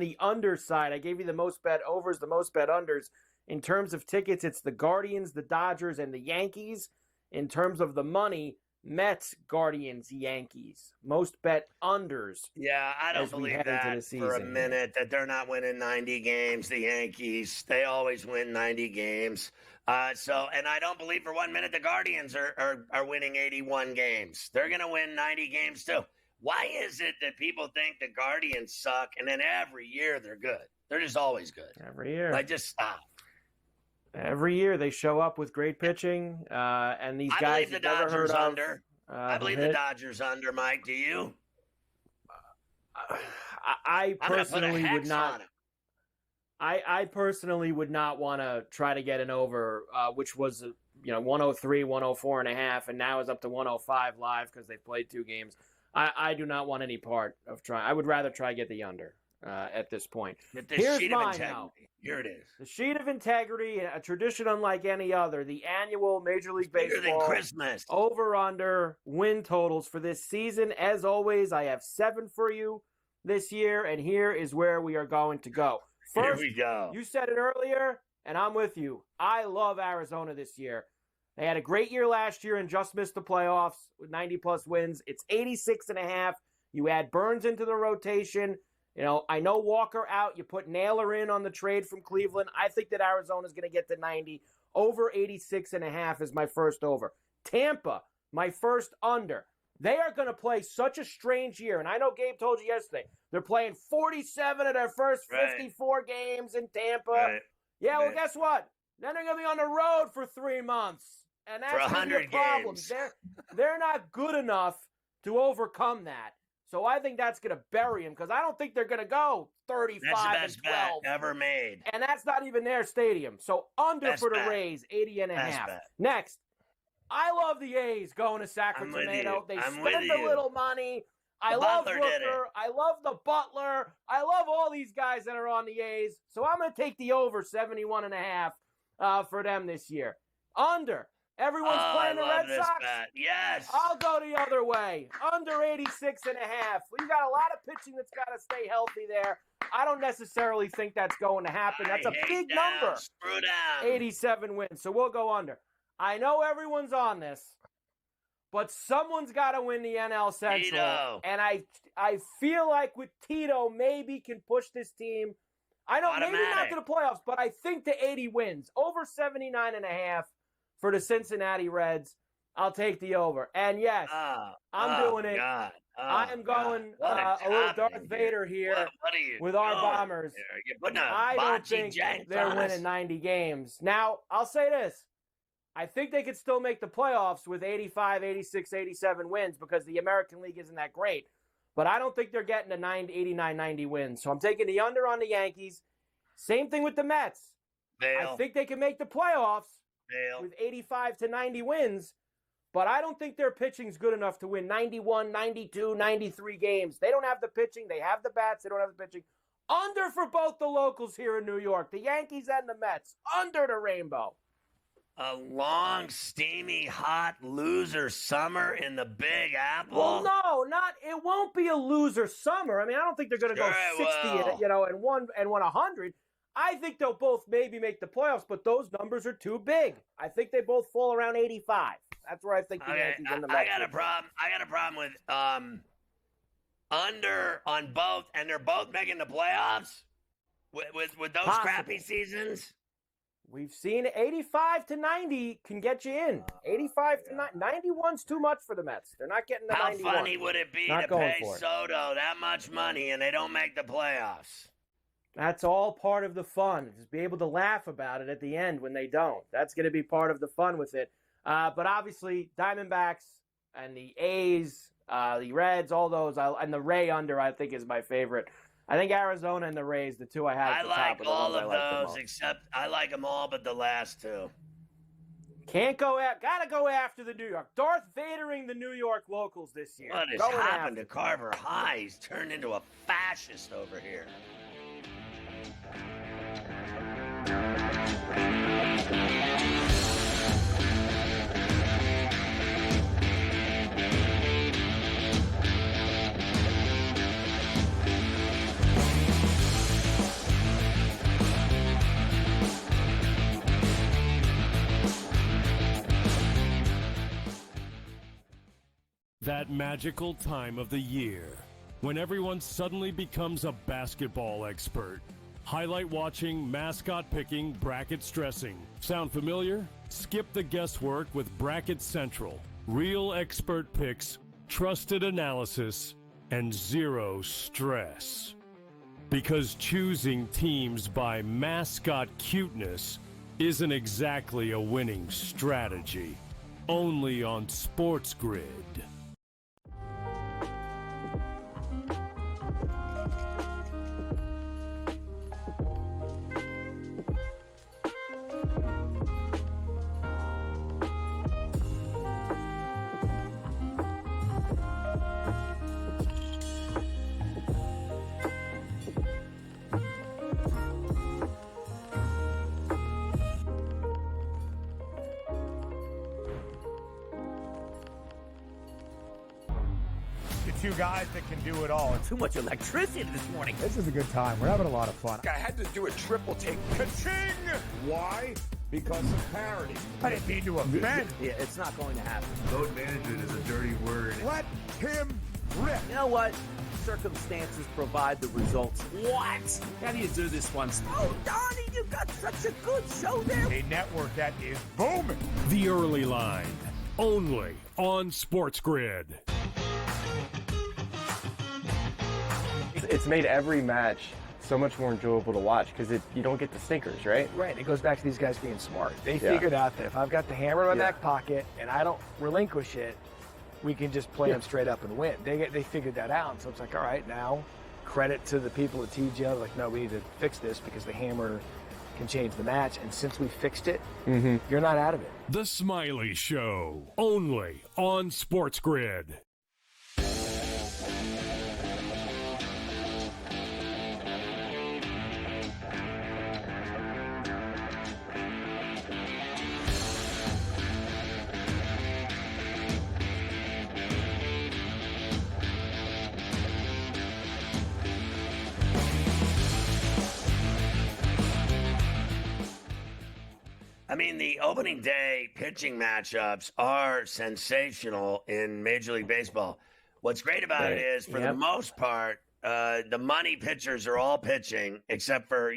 the underside, I gave you the most bet overs, the most bet unders. In terms of tickets, it's the Guardians, the Dodgers, and the Yankees. In terms of the money, Mets, Guardians, Yankees. Most bet unders. Yeah, I don't believe that for a minute, that they're not winning 90 games, the Yankees. They always win 90 games. And I don't believe for 1 minute the Guardians are winning 81 games. They're going to win 90 games too. Why is it that people think the Guardians suck, and then every year they're good? They're just always good. Every year. Like, just stop. Every year they show up with great pitching, and these guys I believe the Dodgers under. I believe the hit. Dodgers under, Mike. Do you? I personally would on not. it. I personally would not want to try to get an over, which was 103, 104 and a half, and now is up to 105 live because they've played 2 games. I do not want any part of trying. I would rather try to get the under at this point. Here's mine now. Here it is. The sheet of integrity, a tradition unlike any other. The annual Major League Baseball Bigger than Christmas. over/under win totals for this season. As always, I have 7 for you this year, and here is where we are going to go. First, Here we go. you said it earlier, and I'm with you. I love Arizona this year. They had a great year last year and just missed the playoffs with 90-plus wins. It's 86.5. You add Burns into the rotation. I know Walker out. You put Naylor in on the trade from Cleveland. I think that Arizona's going to get to 90. Over 86.5 is my first over. Tampa, my first under. They are going to play such a strange year. And I know Gabe told you yesterday, they're playing 47 of their first 54 games in Tampa. Right. Yeah, well, guess what? Then they're going to be on the road for 3 months. And that's going to be a problem. games. They're not good enough to overcome that. So I think that's going to bury them because I don't think they're going to go 35 That's the best and 12. bet ever made. And that's not even their stadium. So under Best for the bet. Rays, 80.5. Best bet. Next, I love the A's going to Sacramento. They I'm spend with a you. little money. I The love Butler did it. Rooker. I love the Butler. I love all these guys that are on the A's. So I'm going to take the over 71.5 for them this year. Under. Everyone's playing the Red Sox. Bet. Yes. I'll go the other way. Under 86.5. We got a lot of pitching that's got to stay healthy there. I don't necessarily think that's going to happen. That's a big number. Screw down. 87 wins. So we'll go under. I know everyone's on this, but someone's got to win the NL Central. Tito. And I feel like with Tito, maybe can push this team. I know maybe not to the playoffs, but I think to 80 wins. Over 79.5 for the Cincinnati Reds. I'll take the over. And yes, I'm doing it. God. I am going What a little Darth Vader here What are you with our doing Bombers. here? You're putting a I don't bocce think jank they're on us. winning 90 games. Now, I'll say this. I think they could still make the playoffs with 85, 86, 87 wins because the American League isn't that great. But I don't think they're getting to 89, 90 wins. So I'm taking the under on the Yankees. Same thing with the Mets. I think they can make the playoffs with 85 to 90 wins. But I don't think their pitching's good enough to win 91, 92, 93 games. They don't have the pitching. They have the bats. They don't have the pitching. Under for both the locals here in New York, the Yankees and the Mets. Under the rainbow. A long, steamy, hot loser summer in the Big Apple. Well, it won't be a loser summer. I mean, I don't think they're going to go 60 and won 100. I think they'll both maybe make the playoffs, but those numbers are too big. I think they both fall around 85. That's where I think the Yankees and the Mets. I got a problem with under on both, and they're both making the playoffs with those crappy seasons. We've seen 85 to 90 can get you in. 85 to 90. 91's too much for the Mets. They're not getting the 91. How funny would it be to pay Soto that much money and they don't make the playoffs? That's all part of the fun. Just be able to laugh about it at the end when they don't. That's going to be part of the fun with it. But obviously, Diamondbacks and the A's, the Reds, all those, and the Ray under, I think, is my favorite. I think Arizona and the Rays, the two I have at the top. I like all of those, except I like them all but the last two. Gotta go after the New York. Darth Vadering the New York locals this year. What has happened to Carver High? He's turned into a fascist over here. That magical time of the year when everyone suddenly becomes a basketball expert. Highlight watching, mascot picking, bracket stressing. Sound familiar? Skip the guesswork with Bracket Central. Real expert picks, trusted analysis, and zero stress. Because choosing teams by mascot cuteness isn't exactly a winning strategy. Only on SportsGrid. Two guys that can do it all. Too much electricity this morning. This is a good time. We're having a lot of fun. I had to do a triple take. Ka-ching! Why? Because of parity. I didn't mean to offend. Yeah, it's not going to happen. Load management is a dirty word. Let him rip. You know what? Circumstances provide the results. What? How do you do this one? Oh, Donnie, you got such a good show there. A network that is booming. The Early Line, only on SportsGrid. It's made every match so much more enjoyable to watch because you don't get the stinkers, right? Right. It goes back to these guys being smart. They figured out that if I've got the hammer in my back pocket and I don't relinquish it, we can just play them straight up and win. They figured that out. So it's like, all right, now credit to the people at TGL. Like, no, we need to fix this because the hammer can change the match. And since we fixed it, you're not out of it. The Smiley Show, only on SportsGrid. I mean, the opening day pitching matchups are sensational in Major League Baseball. What's great about it is, for the most part, the money pitchers are all pitching, except for,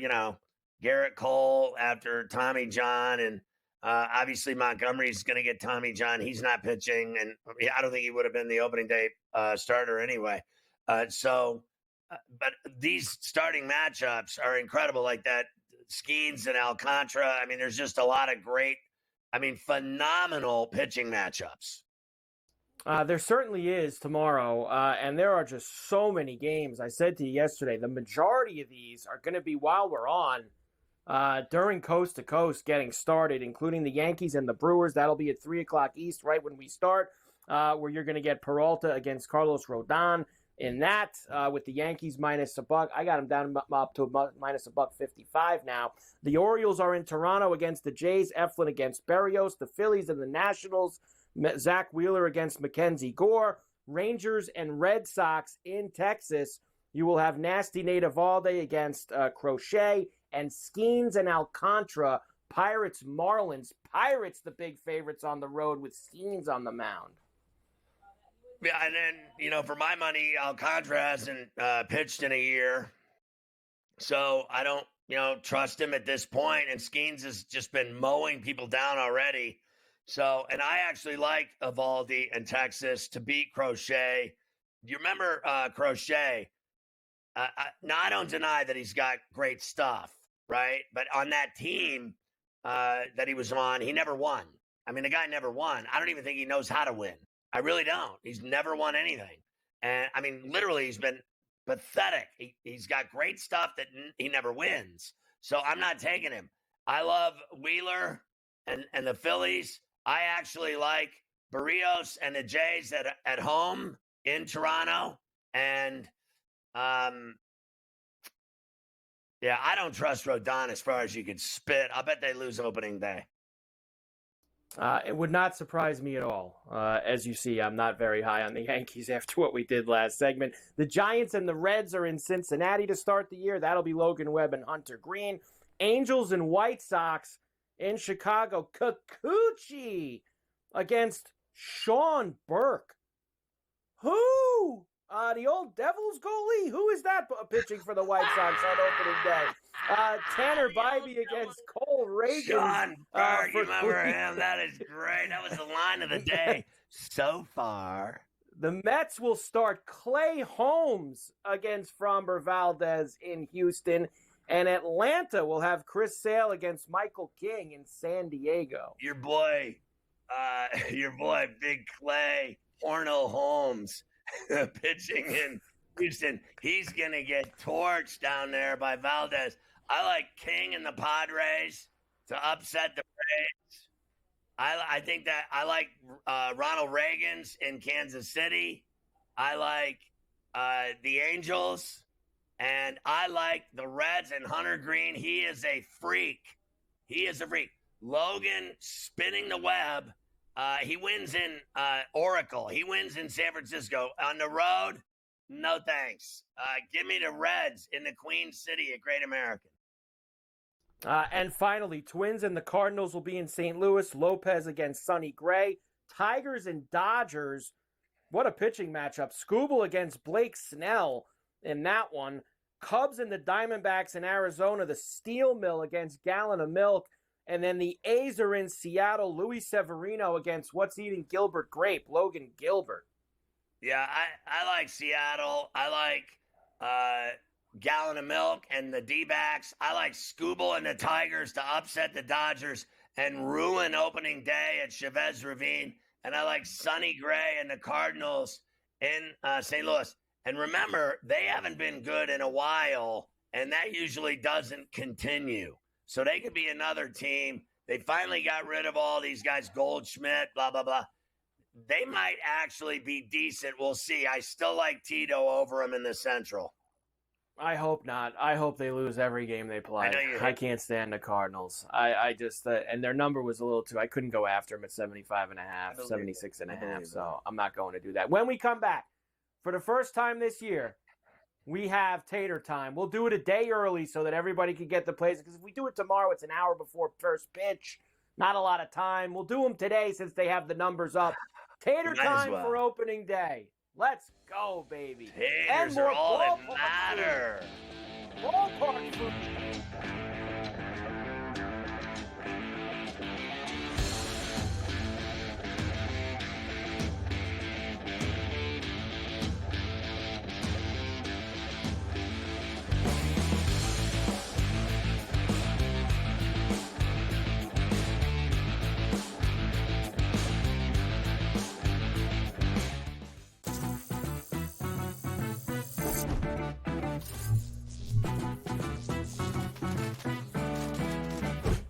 Garrett Cole after Tommy John. And obviously Montgomery's going to get Tommy John. He's not pitching. And I don't think he would have been the opening day starter anyway. But these starting matchups are incredible, like that. Skeens and Alcantara. I mean, there's just a lot of great, phenomenal pitching matchups. There certainly is tomorrow, and there are just so many games. I said to you yesterday, the majority of these are going to be while we're on during Coast to Coast getting started, including the Yankees and the Brewers. That'll be at 3 o'clock East right when we start, where you're going to get Peralta against Carlos Rodon. In that, with the Yankees minus $1, I got them down up to minus $1.55 now. The Orioles are in Toronto against the Jays. Eflin against Berrios. The Phillies and the Nationals. Zach Wheeler against Mackenzie Gore. Rangers and Red Sox in Texas. You will have Nasty Nate Eovaldi against Crochet. And Skeens and Alcantara. Pirates, Marlins. Pirates, the big favorites on the road with Skeens on the mound. Yeah, and then, for my money, Alcantara hasn't pitched in a year. So I don't, trust him at this point. And Skeens has just been mowing people down already. So, and I actually like Eovaldi and Texas to beat Crochet. You remember Crochet? Now, I don't deny that he's got great stuff, right? But on that team that he was on, he never won. The guy never won. I don't even think he knows how to win. I really don't. He's never won anything. And, literally, he's been pathetic. He's got great stuff that he never wins. So I'm not taking him. I love Wheeler and the Phillies. I actually like Berrios and the Jays at home in Toronto. And, I don't trust Rodon as far as you could spit. I bet they lose opening day. It would not surprise me at all. As you see, I'm not very high on the Yankees after what we did last segment. The Giants and the Reds are in Cincinnati to start the year. That'll be Logan Webb and Hunter Green. Angels and White Sox in Chicago. Kikuchi against Sean Burke. Who? The old Devils goalie? Who is that pitching for the White Sox on opening day? Tanner Bybee against Cole Reagan. Sean Burke, you remember him? That is great. That was the line of the day. So far, The Mets will start Clay Holmes against Framber Valdez in Houston, and Atlanta will have Chris Sale against Michael King in San Diego. Your boy, Big Clay Porno Holmes, pitching in Houston. He's going to get torched down there by Valdez. I like King and the Padres to upset the Braves. I think that I like Ronald Reagan's in Kansas City. I like the Angels. And I like the Reds and Hunter Green. He is a freak. Logan spinning the web. He wins in Oracle. He wins in San Francisco. On the road, no thanks. Give me the Reds in the Queen City at Great American. And finally, Twins and the Cardinals will be in St. Louis. Lopez against Sonny Gray. Tigers and Dodgers. What a pitching matchup. Skubal against Blake Snell in that one. Cubs and the Diamondbacks in Arizona. The Steel Mill against Gallon of Milk. And then the A's are in Seattle. Luis Severino against What's Eating Gilbert Grape, Logan Gilbert. Yeah, I like Seattle. I like Gallon of Milk and the D-backs. I like Skubal and the Tigers to upset the Dodgers and ruin opening day at Chavez Ravine. And I like Sonny Gray and the Cardinals in St. Louis. And remember, they haven't been good in a while, and that usually doesn't continue. So they could be another team. They finally got rid of all these guys, Goldschmidt, blah, blah, blah. They might actually be decent. We'll see. I still like Tito over them in the Central. I hope not. I hope they lose every game they play. I can't stand the Cardinals. I just, and their number was a little too, I couldn't go after them at 75.5, 76.5, so I'm not going to do that. When we come back, for the first time this year, we have Tater Time. We'll do it a day early so that everybody can get the plays, because if we do it tomorrow, it's an hour before first pitch. Not a lot of time. We'll do them today since they have the numbers up. Tater Time for opening day. Let's go, baby. Taters are all that matter. Ballpark food.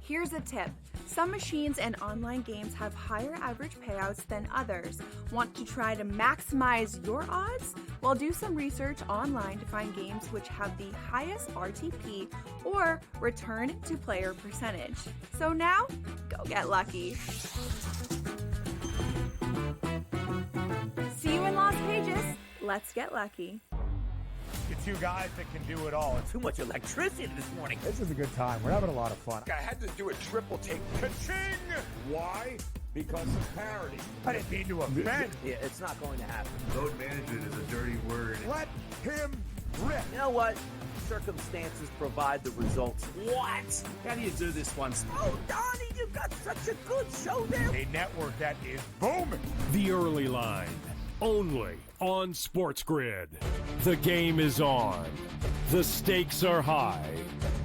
Here's a tip. Some machines and online games have higher average payouts than others. Want to try to maximize your odds? Well, do some research online to find games which have the highest RTP or return to player percentage. So now, go get lucky. See you in Las Vegas. Let's get lucky. Two guys that can do it all. Too much electricity this morning. This is a good time. We're having a lot of fun. I had to do a triple take. Ka-ching! Why? Because of parity. I didn't mean to offend. Yeah, it's not going to happen. Load management is a dirty word. Let him rip. You know what? Circumstances provide the results. What? How do you do this one? Oh, Donnie, you've got such a good show there. A network that is booming. The Early Line, only on SportsGrid. The game is on. The stakes are high.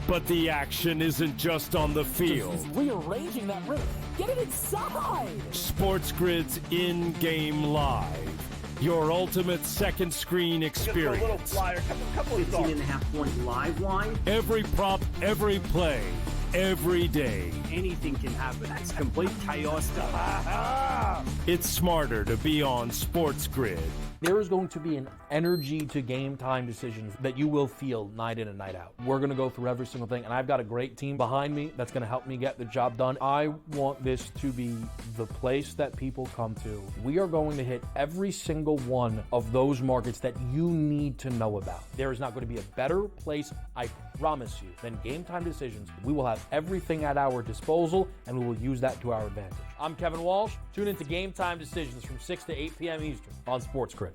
But the action isn't just on the field. He's rearranging that rim. Get it inside! SportsGrid's in-game live. Your ultimate second screen experience. Just a little flyer, couple of 15.5-point live line. Every prop, every play, every day. Anything can happen. That's complete chaos. It's smarter to be on SportsGrid. There is going to be an energy to game time decisions that you will feel night in and night out. We're going to go through every single thing, and I've got a great team behind me that's going to help me get the job done. I want this to be the place that people come to. We are going to hit every single one of those markets that you need to know about. There is not going to be a better place, I promise you, than Game Time Decisions. We will have everything at our disposal, and we will use that to our advantage. I'm Kevin Walsh. Tune into Game Time Decisions from 6 to 8 p.m. Eastern on SportsGrid.